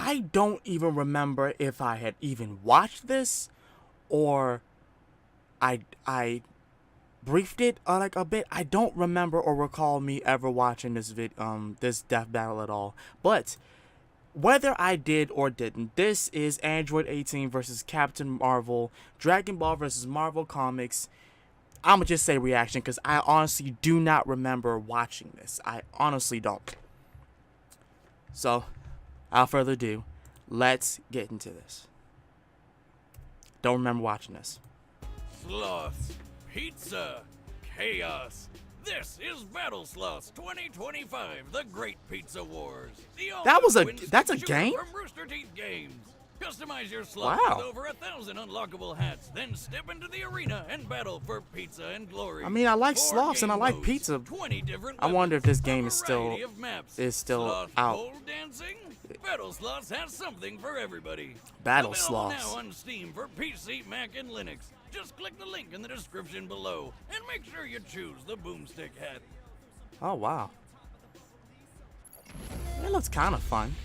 I don't even remember if I had even watched this or I briefed it like a bit. I don't remember or recall me ever watching this death battle at all. But whether I did or didn't, this is Android 18 versus Captain Marvel, Dragon Ball versus Marvel Comics. I'm gonna just say reaction because I honestly do not remember watching this. I honestly don't. So, without further ado, let's get into this. Don't remember watching this. Sloths, pizza, chaos. This is Battle Sloths 2025, the Great Pizza Wars. That's a game? From Rooster Teeth Games. Customize your sloth with over 1,000 unlockable hats, then step into the arena and battle for pizza and glory. I mean, I like 4 sloths and I game like modes, pizza. 20 different I wonder if this game weapons, is a still variety of maps. out. Pole dancing? Battle Sloths has something for everybody. Battle Available Sloths. now on Steam for PC, Mac, and Linux. Just click the link in the description below and make sure you choose the boomstick hat. Oh wow. That looks kind of fun.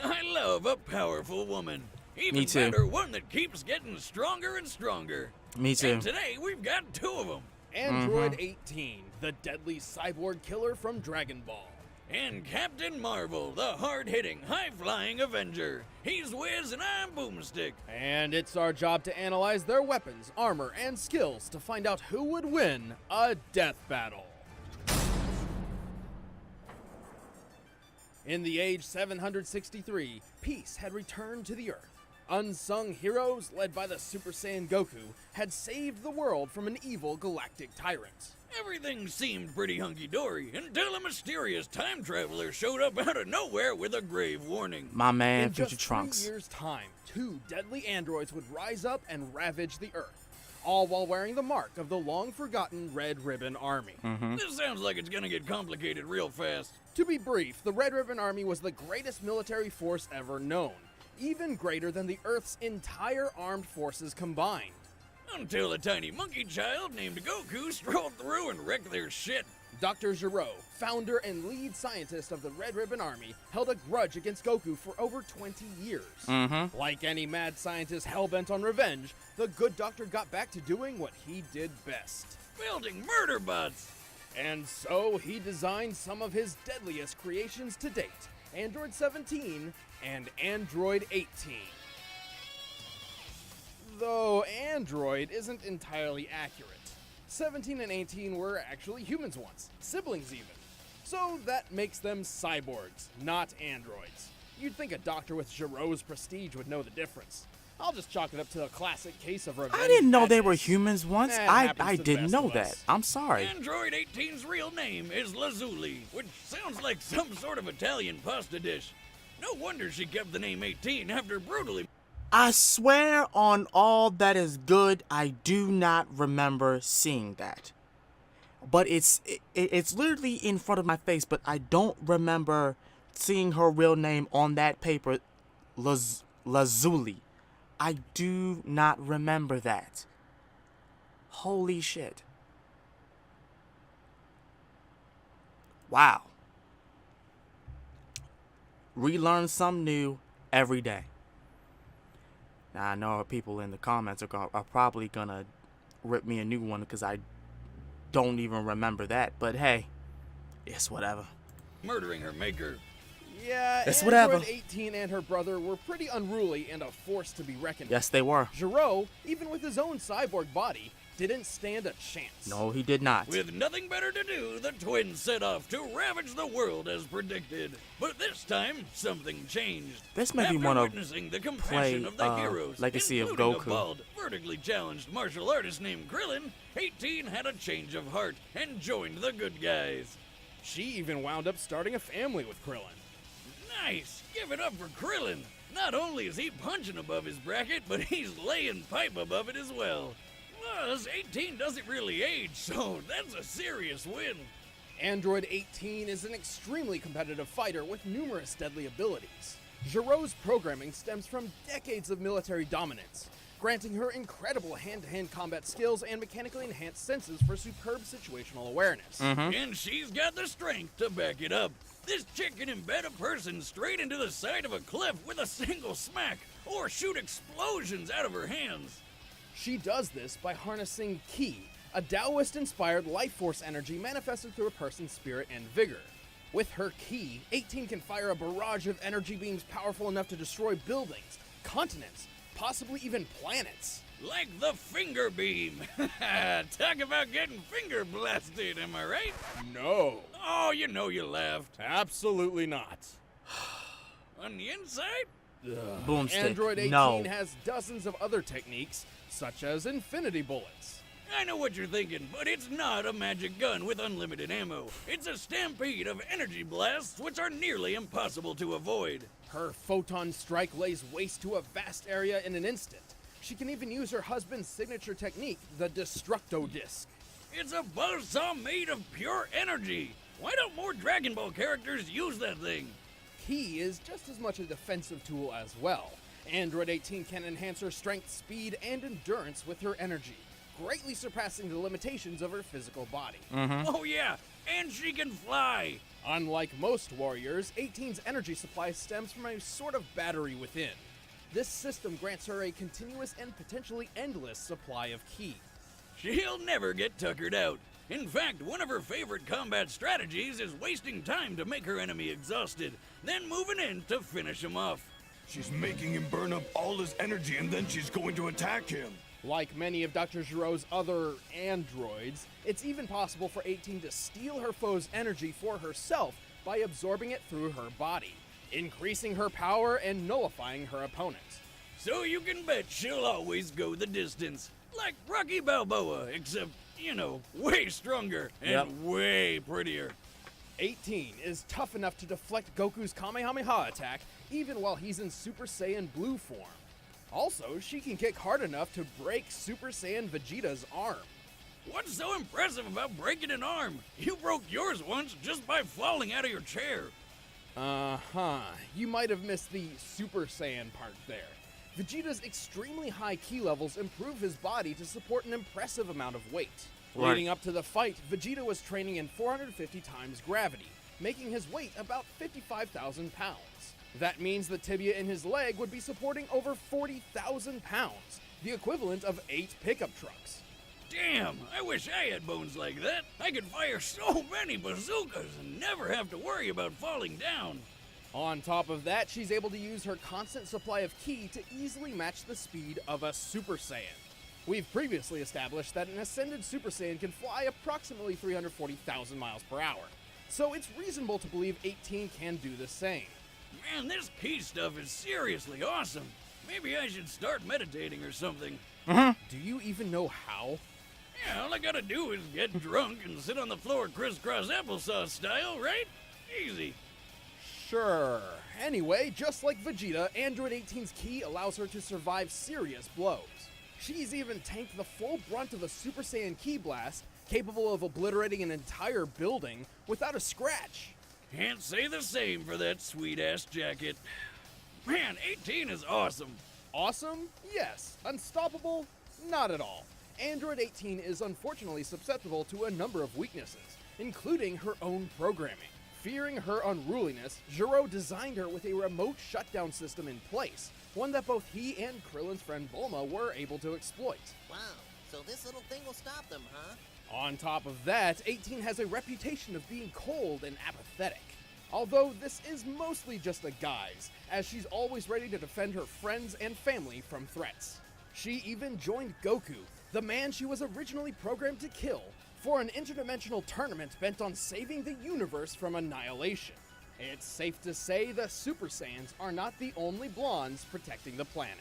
I love a powerful woman. Even Me too. better, one that keeps getting stronger and stronger. Me too. And today we've got 2 of them. Android 18, the deadly cyborg killer from Dragon Ball. And Captain Marvel, the hard-hitting, high-flying Avenger. He's Wiz and I'm Boomstick. And it's our job to analyze their weapons, armor, and skills to find out who would win a death battle. In the age 763, peace had returned to the Earth. Unsung heroes, led by the Super Saiyan Goku, had saved the world from an evil galactic tyrant. Everything seemed pretty hunky-dory until a mysterious time traveler showed up out of nowhere with a grave warning. My man, In Future just Trunks. 3 years' time, 2 deadly androids would rise up and ravage the Earth, all while wearing the mark of the long-forgotten Red Ribbon Army. This sounds like it's gonna get complicated real fast. To be brief, the Red Ribbon Army was the greatest military force ever known, even greater than the Earth's entire armed forces combined. Until a tiny monkey child named Goku strolled through and wrecked their shit. Dr. Gero, founder and lead scientist of the Red Ribbon Army, held a grudge against Goku for over 20 years. Like any mad scientist hell-bent on revenge, the good doctor got back to doing what he did best. Building murder bots. And so he designed some of his deadliest creations to date, Android 17 and Android 18. Though Android isn't entirely accurate. 17 and 18 were actually humans once, siblings even. So that makes them cyborgs, not androids. You'd think a doctor with Gero's prestige would know the difference. I'll just chalk it up to a classic case of revenge. I didn't know they madness. were humans once. That I happens to the didn't best know of that. us. I'm sorry. Android 18's real name is Lazuli, which sounds like some sort of Italian pasta dish. No wonder she kept the name 18 after brutally. I swear on all that is good, I do not remember seeing that. But it's literally in front of my face, but I don't remember seeing her real name on that paper, Lazuli. I do not remember that. Holy shit. Wow. Relearn something new every day. Now, I know people in the comments are probably going to rip me a new one because I don't even remember that. But hey, it's whatever. Murdering her maker. Yeah, It's Android whatever. 18 and her brother were pretty unruly and a force to be reckoned with. Yes, they were. Gero, even with his own cyborg body, didn't stand a chance. No, he did not. With nothing better to do, the twins set off to ravage the world as predicted. But this time, something changed. This made me After wanna witnessing the compassion play, of the heroes, Legacy of including Goku. a bald, vertically challenged martial artist named Krillin, 18 had a change of heart and joined the good guys. She even wound up starting a family with Krillin. Nice! Give it up for Krillin! Not only is he punching above his bracket, but he's laying pipe above it as well. Plus, 18 doesn't really age, so that's a serious win. Android 18 is an extremely competitive fighter with numerous deadly abilities. Gero's programming stems from decades of military dominance. granting her incredible hand-to-hand combat skills and mechanically enhanced senses for superb situational awareness. And she's got the strength to back it up. This chick can embed a person straight into the side of a cliff with a single smack, or shoot explosions out of her hands. She does this by harnessing Ki, a Taoist-inspired life force energy manifested through a person's spirit and vigor. With her Ki, 18 can fire a barrage of energy beams powerful enough to destroy buildings, continents, possibly even planets. Like the finger beam. Talk about getting finger blasted, am I right? No, Oh, you know you laughed. absolutely not. On the inside? Boomstick. Android 18 No. has dozens of other techniques, such as infinity bullets. I know what you're thinking, but it's not a magic gun with unlimited ammo. It's a stampede of energy blasts which are nearly impossible to avoid. Her photon strike lays waste to a vast area in an instant. She can even use her husband's signature technique, the Destructo Disc. It's a buzzsaw made of pure energy. Why don't more Dragon Ball characters use that thing? Ki is just as much a defensive tool as well. Android 18 can enhance her strength, speed, and endurance with her energy, greatly surpassing the limitations of her physical body. Oh yeah, and she can fly. Unlike most warriors, 18's energy supply stems from a sort of battery within. This system grants her a continuous and potentially endless supply of Ki. She'll never get tuckered out. In fact, one of her favorite combat strategies is wasting time to make her enemy exhausted, then moving in to finish him off. She's making him burn up all his energy and then she's going to attack him. Like many of Dr. Giro's other androids, it's even possible for 18 to steal her foe's energy for herself by absorbing it through her body, increasing her power and nullifying her opponent. So you can bet she'll always go the distance. Like Rocky Balboa, except, you know, way stronger and Yep. way prettier. 18 is tough enough to deflect Goku's Kamehameha attack even while he's in Super Saiyan Blue form. Also, she can kick hard enough to break Super Saiyan Vegeta's arm. What's so impressive about breaking an arm? You broke yours once just by falling out of your chair. Uh-huh. You might have missed the Super Saiyan part there. Vegeta's extremely high Ki levels improve his body to support an impressive amount of weight. Right. Leading up to the fight, Vegeta was training in 450 times gravity, making his weight about 55,000 pounds. That means the tibia in his leg would be supporting over 40,000 pounds, the equivalent of 8 pickup trucks. Damn, I wish I had bones like that. I could fire so many bazookas and never have to worry about falling down. On top of that, she's able to use her constant supply of Ki to easily match the speed of a Super Saiyan. We've previously established that an ascended Super Saiyan can fly approximately 340,000 miles per hour, so it's reasonable to believe 18 can do the same. Man, this Ki stuff is seriously awesome. Maybe I should start meditating or something. Do you even know how? Yeah, all I gotta do is get drunk and sit on the floor crisscross applesauce style, right? Easy. Sure. Anyway, just like Vegeta, Android 18's Ki allows her to survive serious blows. She's even tanked the full brunt of a Super Saiyan Ki blast, capable of obliterating an entire building without a scratch. Can't say the same for that sweet-ass jacket. Man, 18 is awesome. Awesome? Yes. Unstoppable? Not at all. Android 18 is unfortunately susceptible to a number of weaknesses, including her own programming. Fearing her unruliness, Giro designed her with a remote shutdown system in place, one that both he and Krillin's friend Bulma were able to exploit. Wow, so this little thing will stop them, huh? On top of that, 18 has a reputation of being cold and apathetic. Although this is mostly just a guise, as she's always ready to defend her friends and family from threats. She even joined Goku, the man she was originally programmed to kill, for an interdimensional tournament bent on saving the universe from annihilation. It's safe to say the Super Saiyans are not the only blondes protecting the planet.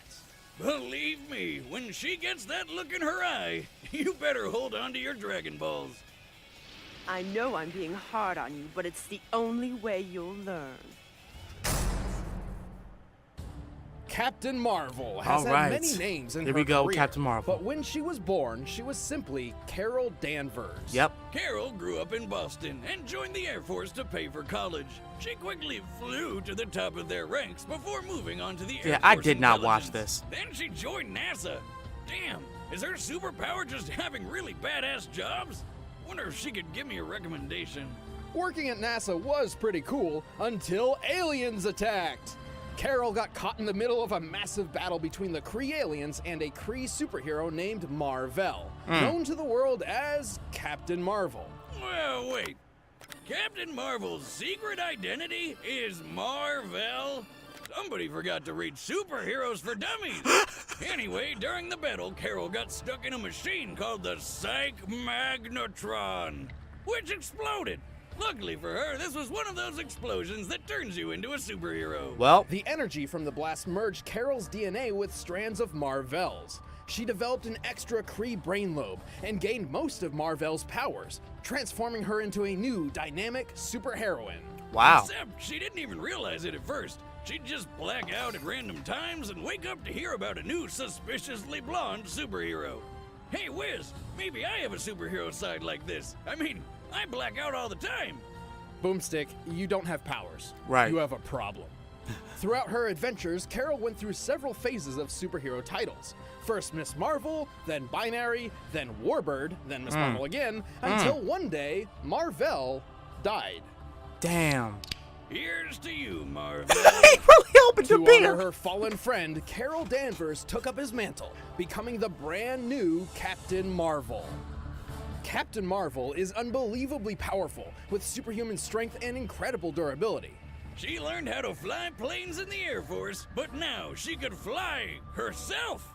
Believe me, when she gets that look in her eye, you better hold on to your Dragon Balls. I know I'm being hard on you, but it's the only way you'll learn. Captain Marvel has All had right. many names in Here her we go, career, Captain Marvel. but when she was born, she was simply Carol Danvers. Yep. Carol grew up in Boston and joined the Air Force to pay for college. She quickly flew to the top of their ranks before moving on to the Air Yeah, Force I did not watch Intelligence. this. Then she joined NASA, Damn, is her superpower just having really badass jobs? Wonder if she could give me a recommendation. Working at NASA was pretty cool until aliens attacked. Carol got caught in the middle of a massive battle between the Kree aliens and a Kree superhero named Mar-Vell, known to the world as Captain Marvel. Well, wait. Captain Marvel's secret identity is Mar-Vell? Somebody forgot to read Superheroes for Dummies. Anyway, during the battle, Carol got stuck in a machine called the Psych-Magnetron, which exploded. Luckily for her, this was one of those explosions that turns you into a superhero. Well, The energy from the blast merged Carol's DNA with strands of Mar-Vell's. She developed an extra Kree brain lobe and gained most of Mar-Vell's powers, transforming her into a new, dynamic superheroine. wow. Except she didn't even realize it at first. She'd just black out at random times and wake up to hear about a new suspiciously blonde superhero. Hey, Wiz, maybe I have a superhero side like this. I mean, I black out all the time. Boomstick, you don't have powers. Right. You have a problem. Throughout her adventures, Carol went through several phases of superhero titles. First Miss Marvel, then Binary, then Warbird, then Miss Marvel again, until one day, Mar-Vell died. Damn. Here's to you, Marvel. He really opened the To beer. honor her fallen friend, Carol Danvers took up his mantle, becoming the brand new Captain Marvel. Captain Marvel is unbelievably powerful, with superhuman strength and incredible durability. She learned how to fly planes in the Air Force, but now she could fly herself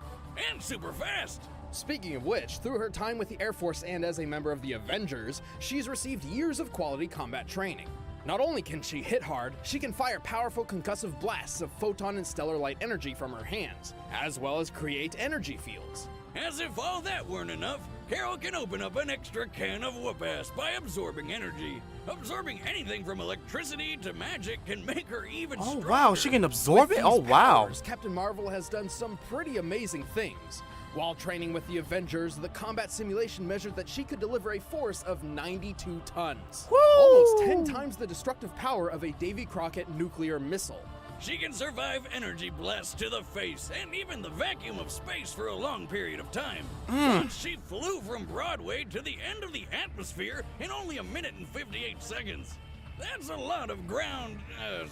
and super fast. Speaking of which, through her time with the Air Force and as a member of the Avengers, she's received years of quality combat training. Not only can she hit hard, she can fire powerful concussive blasts of photon and stellar light energy from her hands, as well as create energy fields. As if all that weren't enough, Carol can open up an extra can of whoop-ass by absorbing energy. Absorbing anything from electricity to magic can make her even Oh, stronger. wow. She can absorb With it? these Oh, wow. powers, Captain Marvel has done some pretty amazing things. While training with the Avengers, the combat simulation measured that she could deliver a force of 92 tons. Almost 10 times the destructive power of a Davy Crockett nuclear missile. She can survive energy blasts to the face and even the vacuum of space for a long period of time. Once she flew from Broadway to the end of the atmosphere in only 1 minute and 58 seconds. That's a lot of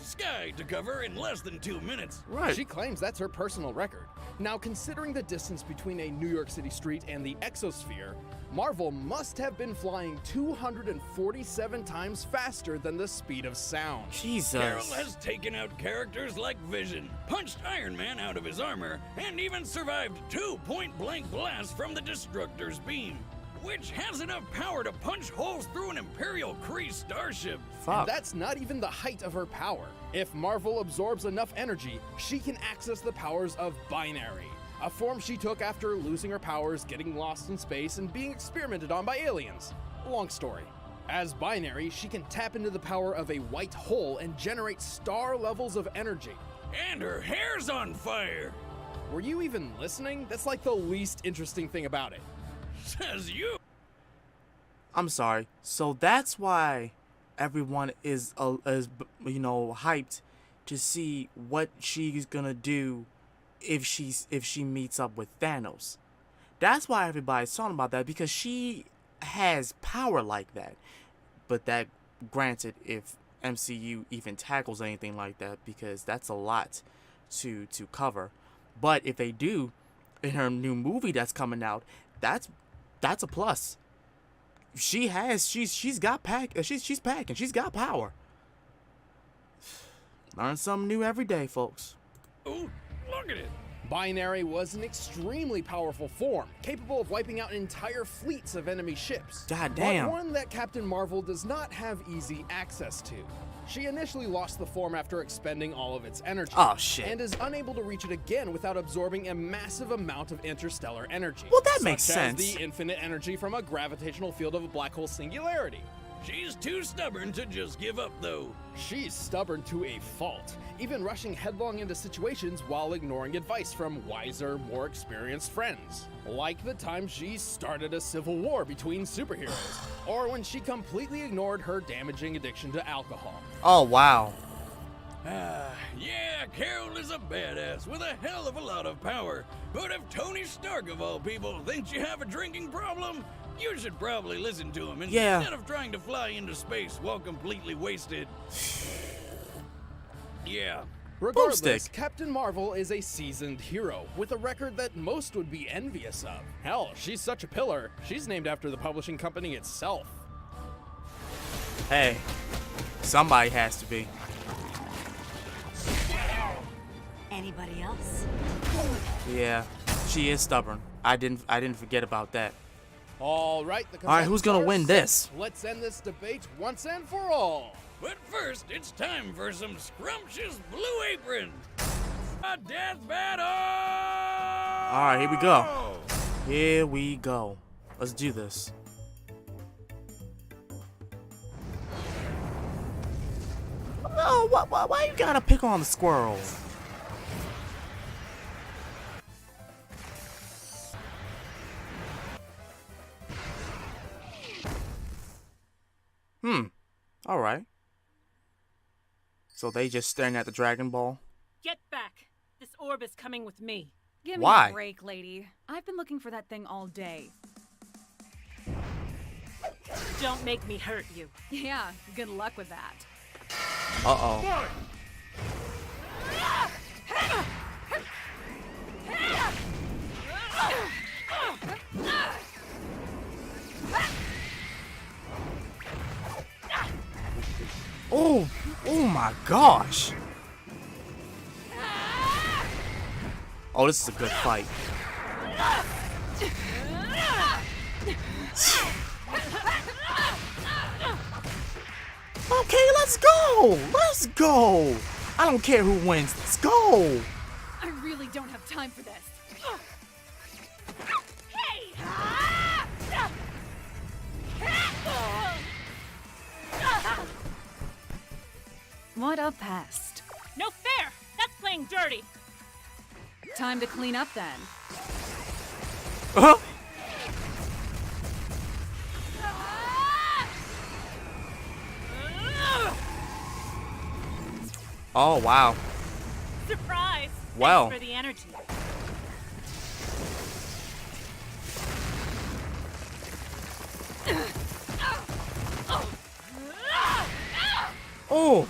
sky to cover in less than 2 minutes. Right. She claims that's her personal record. Now, considering the distance between a New York City street and the exosphere, Marvel must have been flying 247 times faster than the speed of sound. Jesus. Carol has taken out characters like Vision, punched Iron Man out of his armor, and even survived 2 point-blank blasts from the Destructor's beam, which has enough power to punch holes through an Imperial Kree starship. Fuck. And that's not even the height of her power. If Marvel absorbs enough energy, she can access the powers of Binary, a form she took after losing her powers, getting lost in space, and being experimented on by aliens. Long story. As Binary, she can tap into the power of a white hole and generate star levels of energy. And her hair's on fire. Were you even listening? That's like the least interesting thing about it. Says you. I'm sorry. So that's why everyone is hyped to see what she's gonna do if she meets up with Thanos. That's why everybody's talking about that, because she has power like that. But that, granted, if MCU even tackles anything like that, because that's a lot to cover. But if they do, in her new movie that's coming out, that's a plus. She's packing. She's got power. Learn something new every day, folks. Oh, look at it. Binary was an extremely powerful form, capable of wiping out entire fleets of enemy ships. God damn. But one that Captain Marvel does not have easy access to. She initially lost the form after expending all of its energy. Oh, shit. And is unable to reach it again without absorbing a massive amount of interstellar energy. Well, that makes such sense. as the infinite energy from a gravitational field of a black hole singularity. She's too stubborn to just give up, though. She's stubborn to a fault, even rushing headlong into situations while ignoring advice from wiser, more experienced friends. Like the time she started a civil war between superheroes, or when she completely ignored her damaging addiction to alcohol. Oh, wow. Yeah, Carol is a badass with a hell of a lot of power. But if Tony Stark, of all people, thinks you have a drinking problem, you should probably listen to him instead of trying to fly into space while completely wasted. Yeah. Regardless, Boomstick. Captain Marvel is a seasoned hero with a record that most would be envious of. Hell, she's such a pillar, she's named after the publishing company itself. Hey, somebody has to be. Anybody else? Yeah, she is stubborn. I didn't forget about that. All right, All right, who's gonna win this? Let's end this debate once and for all. But first, it's time for some scrumptious Blue Apron. A death battle! All right, here we go. Here we go. Let's do this. Oh, why you gotta pick on the squirrel? All right. So they just staring at the Dragon Ball? Get back! This orb is coming with me. Give me Why? a break, lady. I've been looking for that thing all day. Don't make me hurt you. Yeah, good luck with that. Uh-oh. Oh, oh my gosh. Oh, this is a good fight. Okay, let's go. Let's go. I don't care who wins. Let's go. I really don't have time for this. What a pest. No fair! That's playing dirty! Time to clean up then. Uh-huh. Oh, wow. Surprise! Wow. Thanks for the energy. Oh.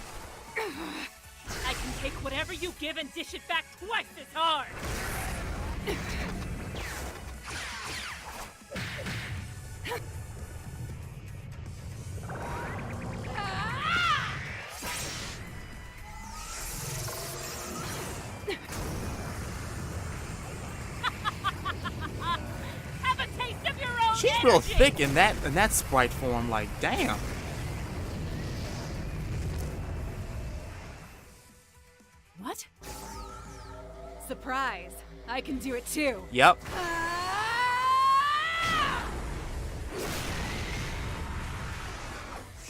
I can take whatever you give and dish it back twice as hard! Have a taste of your own She's energy. real thick in that sprite form, like, damn. What? Surprise. I can do it too. Yep.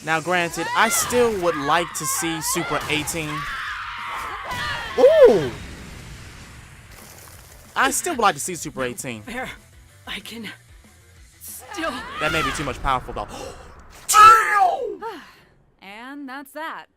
Now, granted, I still would like to see Super 18. Ooh! I still would like to see Super 18. Fair. I can still. That may be too much powerful, though. And that's that.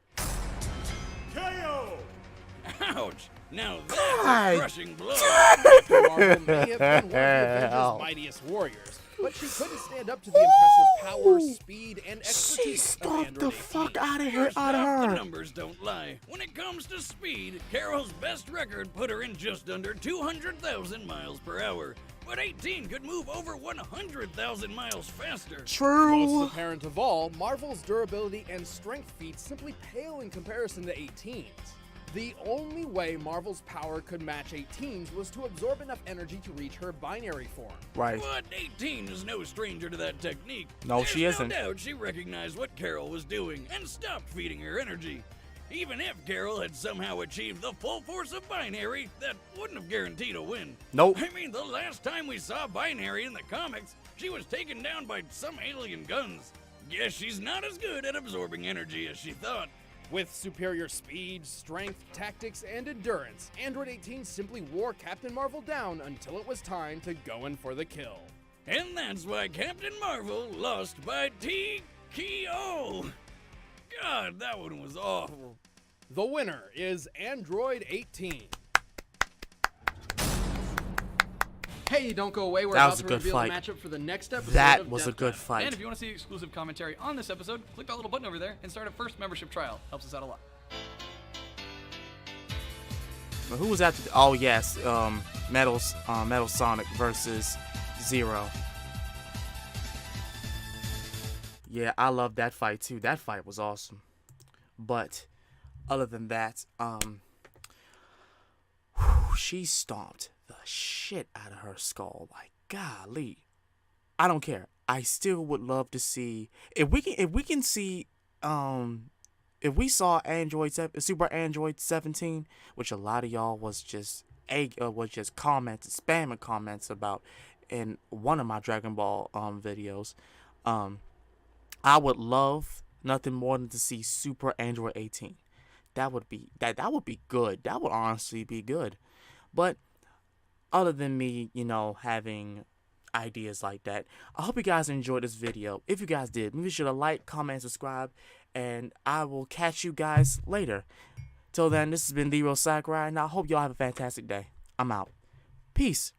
Ouch! Now that's God. a crushing blow. Marvel may have been one of the Avengers' mightiest warriors, but she couldn't stand up to the impressive power, speed, and She expertise of stomped the Android fuck 18. out of her. First off, the numbers don't lie. When it comes to speed, Carol's best record put her in just under 200,000 miles per hour. But 18 could move over 100,000 miles faster. Most True. apparent of all, Marvel's durability and strength feats simply pale in comparison to 18's. The only way Marvel's power could match 18's was to absorb enough energy to reach her binary form. Right. But 18 is no stranger to that technique. No, she There's isn't. No doubt she recognized what Carol was doing and stopped feeding her energy. Even if Carol had somehow achieved the full force of Binary, that wouldn't have guaranteed a win. Nope. I mean, the last time we saw Binary in the comics, she was taken down by some alien guns. Guess she's not as good at absorbing energy as she thought. With superior speed, strength, tactics, and endurance, Android 18 simply wore Captain Marvel down until it was time to go in for the kill. And that's why Captain Marvel lost by TKO. God, that one was awful. The winner is Android 18. Hey, don't go away. We're That about was a to good reveal fight. the matchup for the next episode That of was a Death good Time. fight. And if you want to see exclusive commentary on this episode, click that little button over there and start a first membership trial. Helps us out a lot. But who was after? Oh yes, Metal Sonic versus Zero. Yeah, I love that fight too. That fight was awesome. But other than that, she stomped the shit out of her skull. Like, golly, I don't care. I still would love to see if we can see if we saw Super Android 17, which a lot of y'all was just spamming comments about in one of my Dragon Ball videos. I would love nothing more than to see Super Android 18. That would be good. That would honestly be good. But other than me, having ideas like that, I hope you guys enjoyed this video. If you guys did, make sure to like, comment, and subscribe, and I will catch you guys later. Till then, this has been The Real Sakurai, and I hope y'all have a fantastic day. I'm out. Peace.